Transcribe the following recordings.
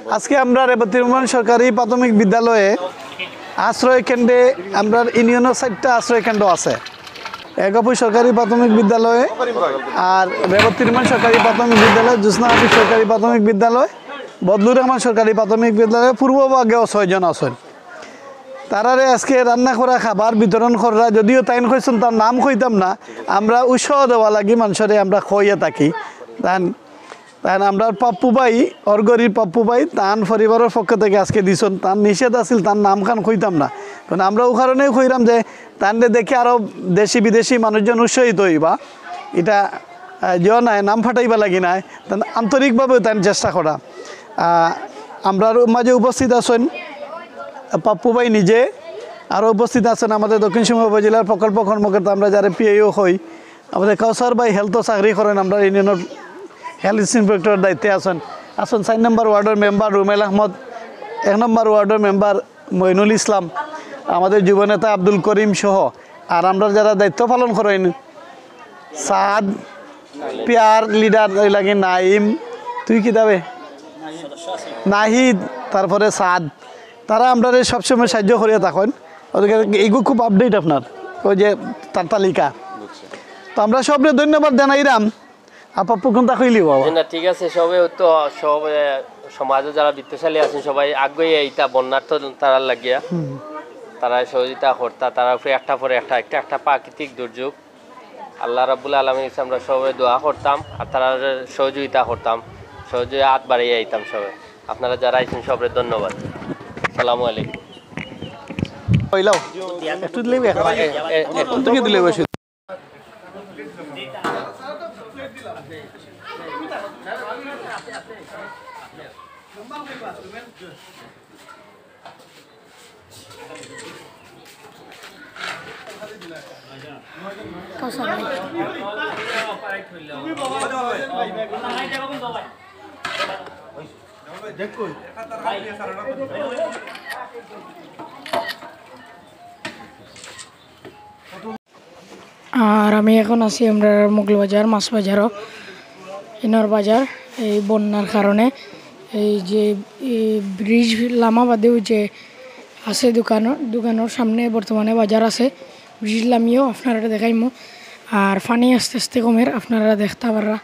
আজকে আমরা রেবতী রহমান সরকারি প্রাথমিক বিদ্যালয়ে আশ্রয় কেন্দ্রে আমরা ইউনিয়নের 4টা আশ্রয় কেন্দ্র আছে। এগাপুর সরকারি প্রাথমিক বিদ্যালয়ে আর রেবতী রহমান সরকারি প্রাথমিক বিদ্যালয়, জ্যোৎস্না হাফিজ সরকারি প্রাথমিক বিদ্যালয়, বদলুর রহমান সরকারি প্রাথমিক বিদ্যালয় পূর্বভাগেও 6 জন আছেন। তারারে আজকে রান্না করা খাবার বিতরণ করা, যদিও তাইন কইছেন তার নাম কইতাম না, আমরা উৎসাহ দেওয়া লাগি মানুষরে আমরা খইয়া থাকি। তান আমরা পাপ্পু ভাই অরগরির পাপ্পু ভাই তান পরিবারের পক্ষ থেকে আজকে দিছেন। তার নিষেধ আছিল তার নাম খান কইতাম না, কারণ আমরা ও কারণেই কইরাম যে তানরে দেখে আরও দেশি বিদেশি মানুষজন উৎসাহিত হইবা, এটা যে নাই নাম ফাটাইবা লাগি নাই, আন্তরিকভাবেও তান চেষ্টা করা। আমরা মাঝে উপস্থিত আছেন পাপ্পু ভাই নিজে, আরও উপস্থিত আছেন আমাদের দক্ষিণ সিংহ উপজেলার প্রকল্প কর্মকর্তা, আমরা যারা পিআইও হই, আমাদের কাউসার ভাই হেলথও চাকরি করেন, আমরা ইউনিয়নের হেলথ ইন্সপেক্টরের দায়িত্বে আছেন। 4 নম্বর ওয়ার্ডের মেম্বার রুমেল আহমদ, 1 নম্বর ওয়ার্ডের মেম্বার মইনুল ইসলাম, আমাদের যুবনেতা আব্দুল করিম সহ, আর আমরা যারা দায়িত্ব পালন করেন সাদ পিয়ার লিডার লাগে নাইম, তুই কি দাবে নাহিদ, তারপরে সাদ, তারা আমরা সবসময় সাহায্য করিয়া থাকেন। ওদেরকে এইগুলো খুব আপডেট আপনার ওই যে তার তালিকা, তো আমরা সবরে ধন্যবাদ জানাইরাম। আপু কোনটা কইলি বাবা না ঠিক আছে, সবে তো সব সমাজে যারা বিত্তশালী আছেন সবাই আগ্রহী এইটা বন্যার তো তারা লাগিয়া তারা সহযোগিতা করতা, তারা একটা পরে একটা প্রাকৃতিক দুর্যোগ আল্লাহ রাব্বুল আলামিন আমরা সবাই দোয়া করতাম আর তারা সহযোগিতা করতাম, সহযোগিতা হাত বাড়িয়ে আইতাম সবাই। আপনারা যারা আইছেন সবরে ধন্যবাদ। আসসালামু আলাইকুম। কইলাও একটু দিলেই একটু থেকে দিলে বেশি আর আমি এখন আছি আমরা মোগল বাজার মাছ বাজারও ইনর বাজার। এই বন্যার কারণে এই যে ব্রিজ লামাবাদেও যে আছে দোকানের সামনে বর্তমানে বাজার আছে, ব্রিজ লামিয়েও আপনারা দেখাইমো। আর পানি আস্তে আস্তে কমের আপনারা দেখতে পারা,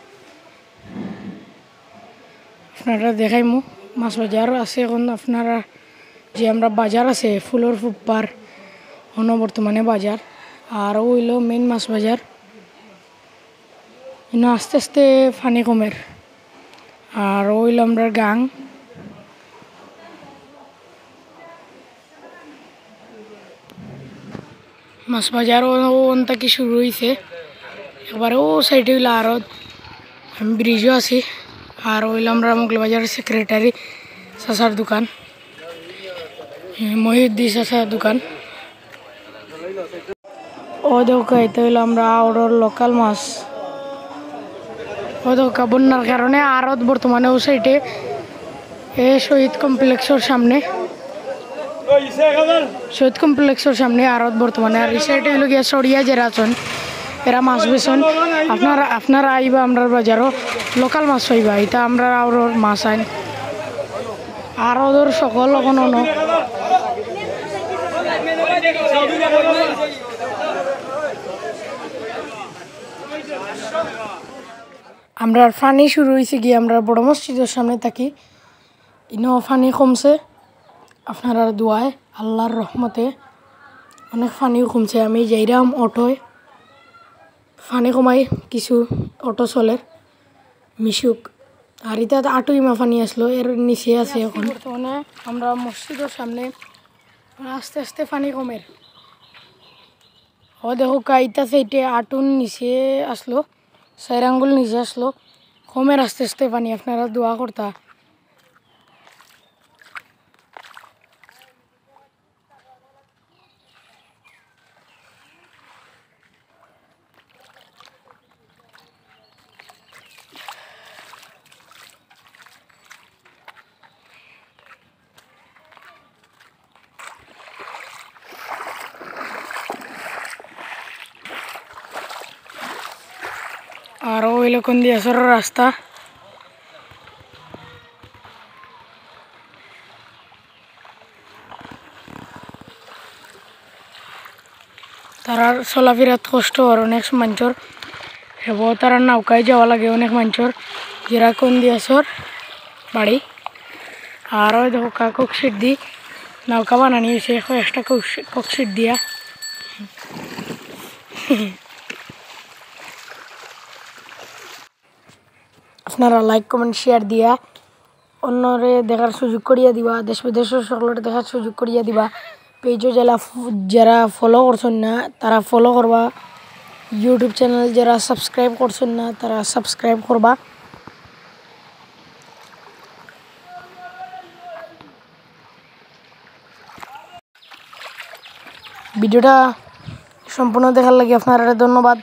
আপনারা দেখাইমো মাছ বাজার আছে এখন। আপনারা যে আমরা বাজার আছে ফুলর ফুপার অন্য বর্তমানে বাজার, আর ওইল মেইন মাছ বাজার। আস্তে আস্তে পানি কমের, আর ওইল আমরা গাং মাছ বাজার ওন থেকে শুরু হয়েছে একবারে ও সাইডে হইলো আরত। আমি ব্রিজও আছি, আর ওইল আমরা মোগল বাজারের সেক্রেটারি চাচার দোকান, মহিউদ্দিন চাচার দোকান। ও দেখা এটা হইলো আমরা আউটর লোকাল মাছ। ও দেখা বন্যার কারণে আরত বর্তমানে ও সাইডে শহীদ কমপ্লেক্সের সামনে আরত বর্তমানে। আর এই সাইডে হইলো গিয়া সরিয়া যারা আছেন এরা মাছ বেছেন। আপনারা আইবা আমরা বাজারও লোকাল মাছ পাইবা, এটা আমরা আউটর মাছ আইন আর ওদের সকল এখন আমরা ফানি শুরু হয়েছে গিয়ে আমরা বড় মসজিদের সামনে থাকি, ইনও ফানি কমছে আপনারা দোয়ায় আল্লাহর রহমতে অনেক ফানিও কমছে। আমি যাইরাম অটোয় ফানি কমাই কিছু অটো চলের মিশুক, আর এটা আটুইমা ফানি আসলো এর নিচে আছে এখন। বর্তমানে আমরা মসজিদের সামনে আস্তে আস্তে ফানি কমের। ও দেখো কাইতা সেইটে আটুন নিচে আসলো, 4 আঙ্গুল নিচে আসলো, কমের আস্তে আস্তে পানি। আপনারা দোয়া করতা। আর ওই লোকন দিয়ে আসর রাস্তা তারার চলাফেরাত কষ্ট আর অনেক মানুষের হেব তারা নৌকায় যাওয়া লাগে অনেক মানুষের যারা কোন দিয়াছর বাড়ি আর ওই দেখো ককশিট দি নৌকা বানানি হয়েছে একটা ককশিট দিয়া আপনারা লাইক কমেন্ট শেয়ার দিয়া অন্যরে দেখার সুযোগ করিয়া দিবা দেশ বিদেশের সকলের দেখার সুযোগ করিয়া দিবা পেজও যারা ফলো করছেন না তারা ফলো করবা ইউটিউব চ্যানেল যারা সাবস্ক্রাইব করছেন না তারা সাবস্ক্রাইব করবা ভিডিওটা সম্পূর্ণ দেখার লাগে আপনারা ধন্যবাদ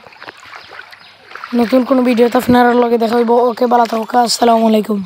নতুন কোনো ভিডিওতে আপনার লগে দেখা হইব ওকে ভালো থাকুক আসসালামু আলাইকুম